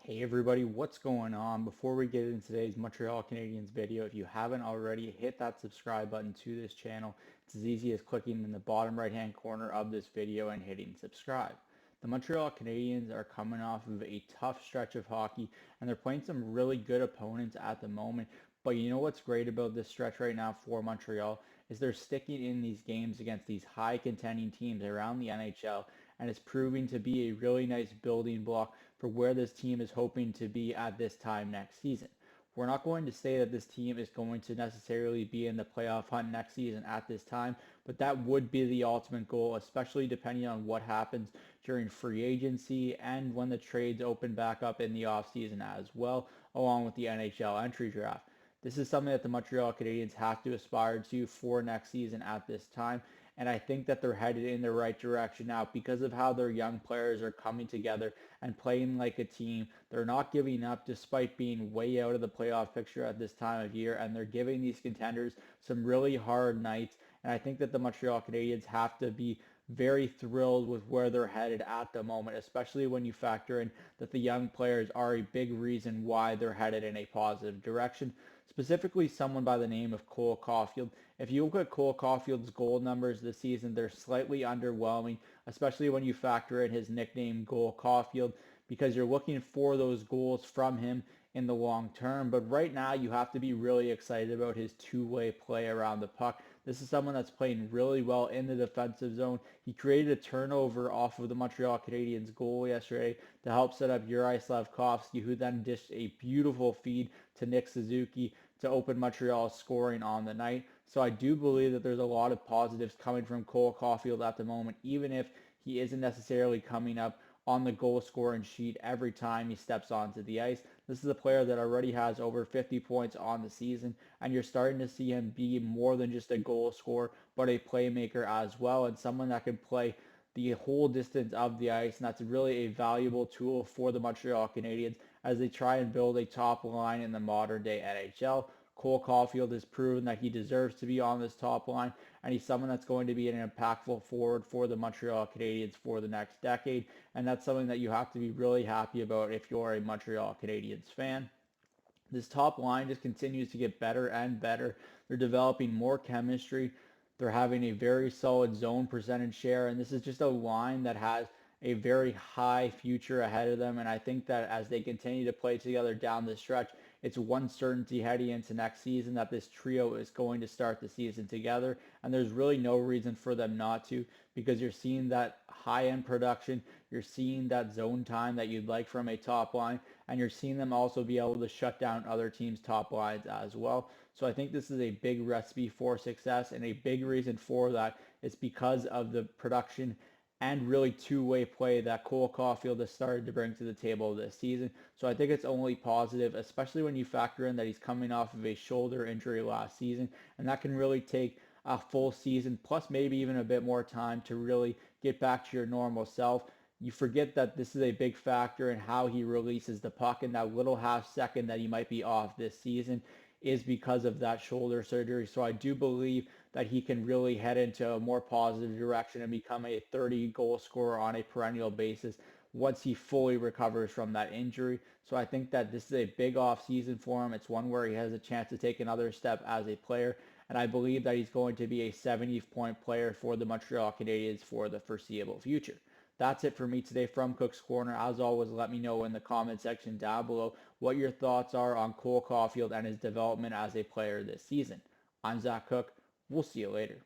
Hey everybody, what's going on? Before we get into today's Montreal Canadiens video, if you haven't already, hit that subscribe button to this channel. It's as easy as clicking in the bottom right hand corner of this video and hitting subscribe. The Montreal Canadiens are coming off of a tough stretch of hockey and they're playing some really good opponents at the moment. But you know what's great about this stretch right now for Montreal is they're sticking in these games against these high contending teams around the NHL, and it's proving to be a really nice building block for where this team is hoping to be at this time next season. We're not going to say that this team is going to necessarily be in the playoff hunt next season at this time, but that would be the ultimate goal, especially depending on what happens during free agency and when the trades open back up in the offseason as well, along with the NHL entry draft. This is something that the Montreal Canadiens have to aspire to for next season at this time. And I think that they're headed in the right direction now because of how their young players are coming together and playing like a team. They're not giving up despite being way out of the playoff picture at this time of year, and they're giving these contenders some really hard nights. And I think that the Montreal Canadiens have to be very thrilled with where they're headed at the moment, especially when you factor in that the young players are a big reason why they're headed in a positive direction. Specifically, someone by the name of Cole Caufield. If you look at Cole Caufield's goal numbers this season, they're slightly underwhelming, especially when you factor in his nickname, Goal Caufield, because you're looking for those goals from him in the long term. But right now, you have to be really excited about his two-way play around the puck. This is someone that's playing really well in the defensive zone. He created a turnover off of the Montreal Canadiens goal yesterday to help set up Uri Slafkovsky, who then dished a beautiful feed to Nick Suzuki to open Montreal's scoring on the night. So I do believe that there's a lot of positives coming from Cole Caufield at the moment, even if he isn't necessarily coming up on the goal scoring sheet every time he steps onto the ice. This is a player that already has over 50 points on the season, and you're starting to see him be more than just a goal scorer, but a playmaker as well, and someone that can play the whole distance of the ice, and that's really a valuable tool for the Montreal Canadiens as they try and build a top line in the modern day NHL. Cole Caufield has proven that he deserves to be on this top line, and he's someone that's going to be an impactful forward for the Montreal Canadiens for the next decade, and that's something that you have to be really happy about if you're a Montreal Canadiens fan. This top line just continues to get better and better. They're developing more chemistry. They're having a very solid zone percentage share, and this is just a line that has a very high future ahead of them. And I think that as they continue to play together down the stretch, it's one certainty heading into next season that this trio is going to start the season together. And there's really no reason for them not to, because you're seeing that high-end production, you're seeing that zone time that you'd like from a top line, and you're seeing them also be able to shut down other teams' top lines as well. So I think this is a big recipe for success, and a big reason for that is because of the production and really two-way play that Cole Caufield has started to bring to the table this season. So I think it's only positive, especially when you factor in that he's coming off of a shoulder injury last season, and that can really take a full season, plus maybe even a bit more time to really get back to your normal self. You forget that this is a big factor in how he releases the puck, and that little half second that he might be off this season is because of that shoulder surgery. So I do believe that he can really head into a more positive direction and become a 30 goal scorer on a perennial basis once he fully recovers from that injury. So I think that this is a big off season for him. It's one where he has a chance to take another step as a player, and I believe that he's going to be a 70-point player for the Montreal Canadiens for the foreseeable future. That's it for me today from Cook's Corner. As always, let me know in the comment section down below what your thoughts are on Cole Caufield and his development as a player this season. I'm Zach Cook. We'll see you later.